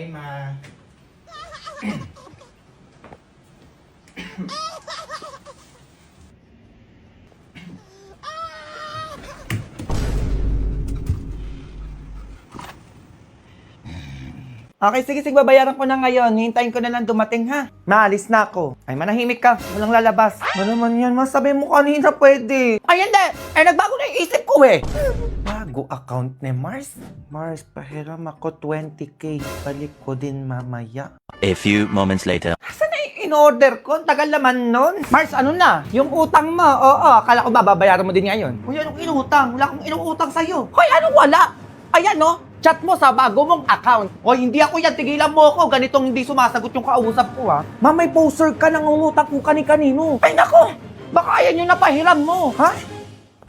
Hey, Ma. Okay, sige, babayaran ko na ngayon. Hintayin ko na lang dumating, ha? Maalis na ako. Ay, manahimik ka. Walang lalabas. Ano naman yan? Masabi mo kanina pwede. Ay, hindi. Ay, nagbago na yung isip ko, eh. Bago account ni Mars. Mars, pahiram ako 20K. Balik ko din mamaya. A few moments later. Saan na yung in-order ko? Tagal naman nun. Mars, ano na? Yung utang mo. Oo, akala ko babayaran mo din ngayon. Uy, anong inutang? Wala akong inutang sa'yo. Hoy, anong wala? Ayan, no? Chat mo sa bago mong account. Hoy, hindi ako yan. Tigilan mo ako. Ganitong hindi sumasagot yung kausap ko, ha? Ma, may poster ka ng umutang kung kani-kanino. Ay, nako! Baka ayan yung napahiram mo. Ha?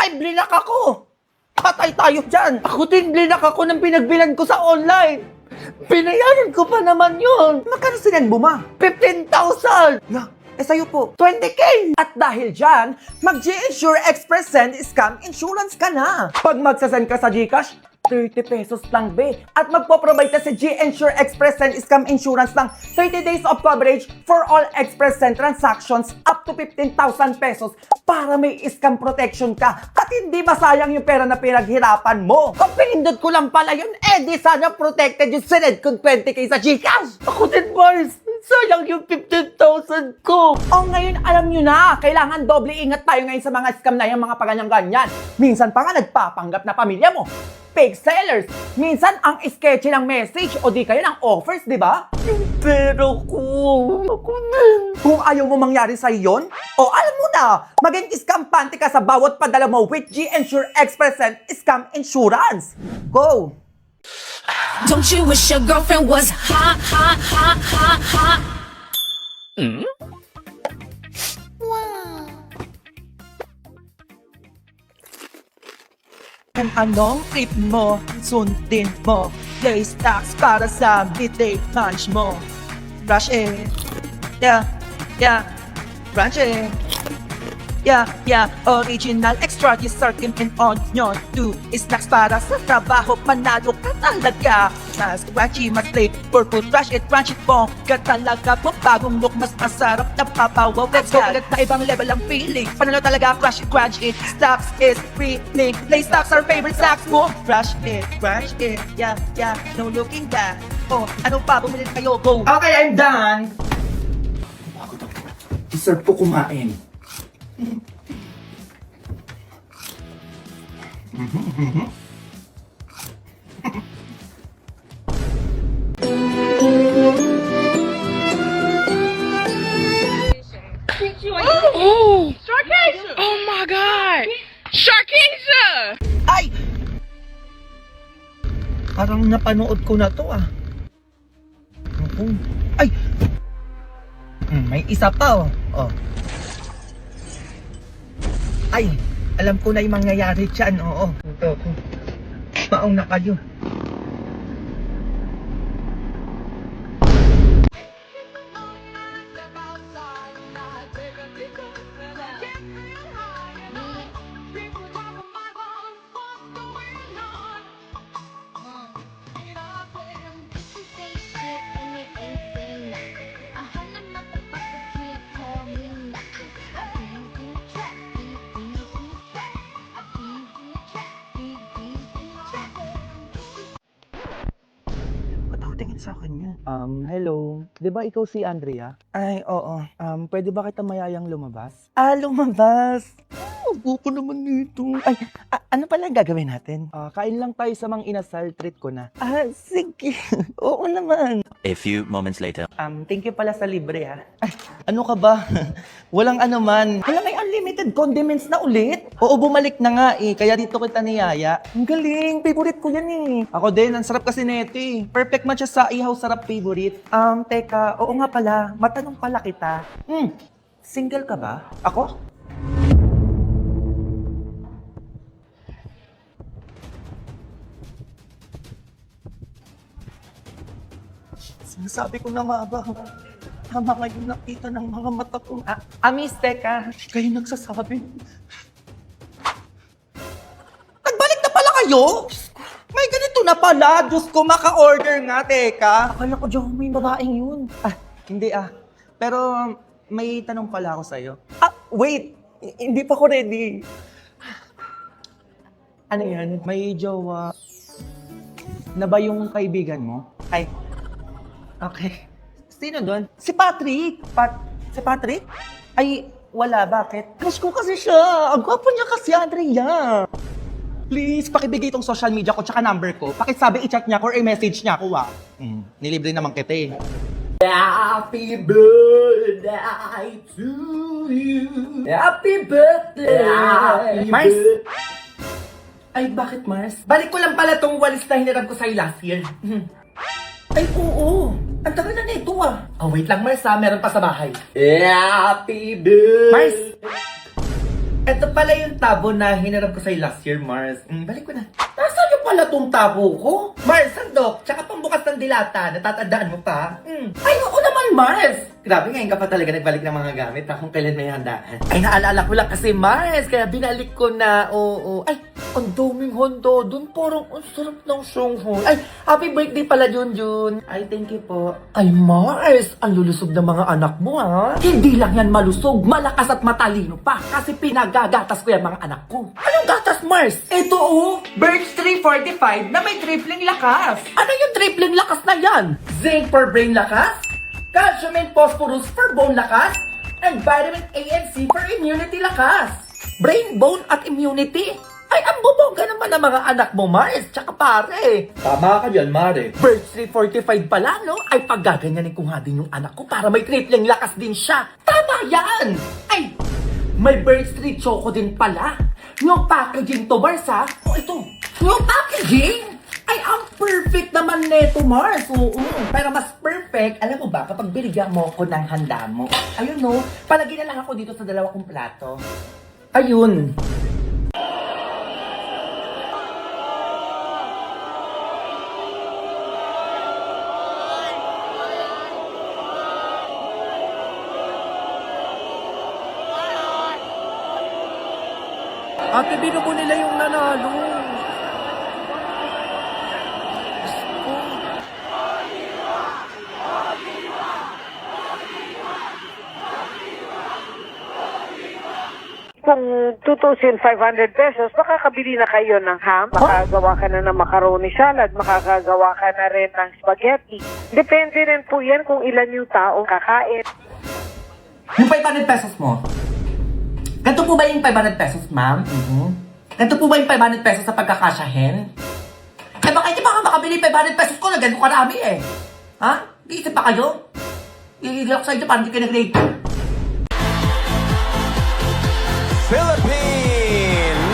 Ay, blinak ako. Patay tayo dyan. Ako din, blinak ako ng pinagbilan ko sa online. Binayaran ko pa naman yun. Magkano sinend mo, ma? 15,000. Yeah. Eh, sa'yo po, 20K! At dahil dyan, mag-G-Insure Express Send Scam Insurance ka na. Pag magsasend ka sa GCash, 30 pesos lang, be. At magpo-provide ka sa G-Insure Express Send Scam Insurance ng 30 days of coverage for all Express Send transactions up to 15,000 pesos para may scam protection ka at hindi masayang yung pera na pinaghirapan mo. Kung pinindot ko lang pala yun, di sana protected yung sined kong 20K sa GCash. Ako din, Mars. Sayang yung 15,000 ko. Ngayon alam nyo na, kailangan doble ingat tayo ngayon sa mga scam na yung mga paganyan-ganyan. Minsan pa nga nagpapanggap na pamilya mo. Fake sellers. Minsan ang sketchy ng message o di kaya ng offers, di ba? Yung pera ko. Ako din. Kung ayaw mo mangyari sa'yo yun, alam mo na, maging iskampante ka sa bawat padala mo with G-Insure Express Send Scam Insurance. Go! Don't you wish your girlfriend was hot, hot, hot, hot, hot? Kung anong trip mo, sundin mo. Play stocks para sa midday lunch mo. Rush it. Yeah. Rush it. Yeah. Original extra disarkin and onion. 2 snacks para sa trabaho. Panalo ka talaga. Mas crunchy, mas flavor. Rush it mo. Ka talaga po. Bagong look, mas masarap na papawaw. Let's go ulit na ibang level ang feeling. Panalo talaga, crush it. Stocks is free link. Play stocks our favorite snacks mo. Crush it. Yeah. No looking back. Ano pa? Bumili kayo. Go. Okay, I'm done. Deserve ko kumain. Sharkasia! Oh my god! Sharkasia! Ay! Parang napanood ko na to, ah. Ay! May isa pa, oh. Ay! Alam ko na yung mangyayari dyan, oo. Ito. Maong na kayo. Tingin sa akin yun. Hello. Di ba ikaw si Andrea? Ay, oo. Pwede ba kita mayayang lumabas? Lumabas? Buko naman nito. Ay, ano pala ang gagawin natin? Kain lang tayo sa Mang Inasal, treat ko na. Sige. Oo naman. A few moments later. Thank you pala sa libre, ha. Ay, ano ka ba? Walang ano man. Hala, may unlimited condiments na ulit. Oo, bumalik na nga eh. Kaya dito kita niyaya. Ang galing. Favorite ko yan eh. Ako din. Ang sarap kasi neto eh. Perfect match sa ihaw sarap favorite. Teka. Oo nga pala. Matanong pala kita. Single ka ba? Ako? Sinasabi ko na nga ba? Tama ngayon nakita ng mga mata ko. Amis, teka. Kayo nagsasabi. Nagbalik na pala kayo? May ganito ito na pala. Diyos ko, maka-order nga. Teka. Akala ko, Diyo, may babaeng yun. Hindi Pero may tanong pala ako sa'yo. Wait. Hindi pa ako ready. Ano yan? May jowa na ba yung kaibigan mo? Ay. Okay. Sino doon? Si Patrick. Si Patrick? Ay, wala. Bakit? Crush ko kasi siya. Ang gwapo niya kasi, Andrea. Please, pakibigay itong social media ko tsaka number ko. Pakisabi, i-chat niya ako or i-message niya ako, nilibre naman kita eh. Happy birthday to you. Happy birthday. Mars? Ay, bakit Mars? Balik ko lang pala tong walis na hiniram ko sa'yo last year. Ay, oo. Ang tagal na nito wait lang Mars meron pa sa bahay. Happy birthday. Mars! Ito pala yung tabo na hiniram ko sa'yo last year, Mars. Balik ko na. Nasaan yung pala tong tabo ko? Mars, sandok. Tsaka pambukas ng dilata. Natatandaan mo pa? Ay, oo naman, Mars. Grabe, ngayon ka pa talaga nagbalik ng mga gamit kung kailan may handaan. Ay, naalala ko lang kasi, Mars. Kaya binalik ko na, oo. Ay, ang daming handa dun. Parang ang sarap ng songho. Ay, happy birthday pala, Junjun. Ay, thank you po. Ay, Mars, ang lulusog ng mga anak mo, Hindi lang yan malusog, malakas at matalino pa. Kasi pinagagatas ko yan mga anak ko. Anong gatas, Mars? Ito, Birch 345 na may tripling lakas. Ano yung tripling lakas na yan? Zinc for brain lakas, calcium and phosphorus for bone lakas, and vitamin A and C for immunity lakas. Brain, bone, at immunity? Ay, ang bubongga naman ng mga anak mo, Mars, tsaka pare. Tama ka dyan, Mare. Birch 345 pala, no? Ay, paggaganyanin ko nga din yung anak ko para may tripling lakas din siya. Tama yan! Ay, may Birch 3 Choco din pala. Yung packaging to, Mars, O, ito. Yung packaging? Ay, ang perfect naman neto, Mars. Oo. Pero mas perfect, alam mo ba, kapag binigyan mo ako ng handa mo. Ayun, no? Palagay na lang ako dito sa 2 kong plato. Ayun. Ate, binuko nila yung nanalo. Kung 2,500 pesos, makakabili na kayo ng ham, makagawa ka na ng macaroni salad, makakagawa ka na rin ng spaghetti. Depende rin po yan kung ilan yung taong kakain. Yung 500 pesos mo? Ganito po ba yung 500 pesos, ma'am? Ganito po ba yung 500 pesos sa pagkakasyahin? Eh baka hindi ba ka makabili 500 pesos ko na ganito karami eh? Ha? Iisip pa kayo? Iigil ako sa inyo parang hindi kayo nag-rate. Philippines!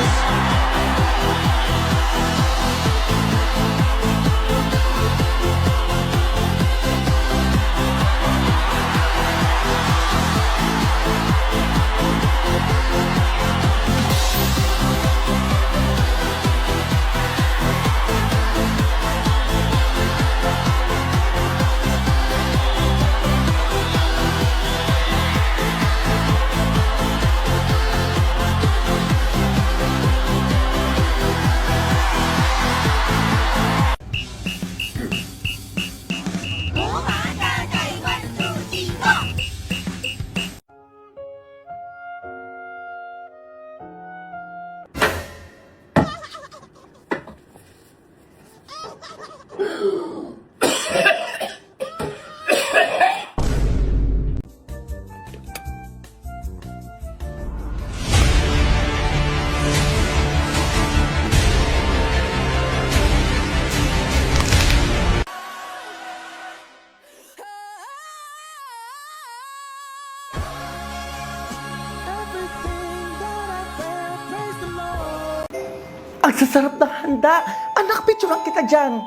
Ang sasarap na handa. Anak, picturean kita dyan.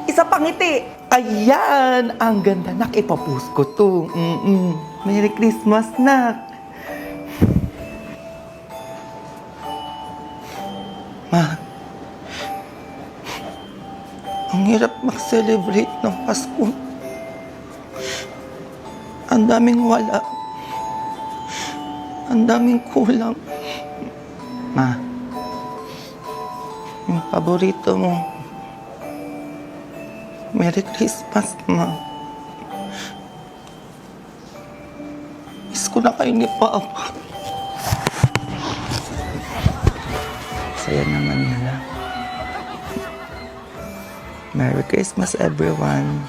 Isa pang ngiti. Ayan. Ang ganda, nak. Ipapost ko to. Merry Christmas, nak. Ma. Ang hirap mag-celebrate ng Pasko. Ang daming wala. Ang daming kulang. Ma. Yung paborito mo, Merry Christmas, ma. Miss ko na kayo ni Papa. Saya naman nila. Merry Christmas, everyone.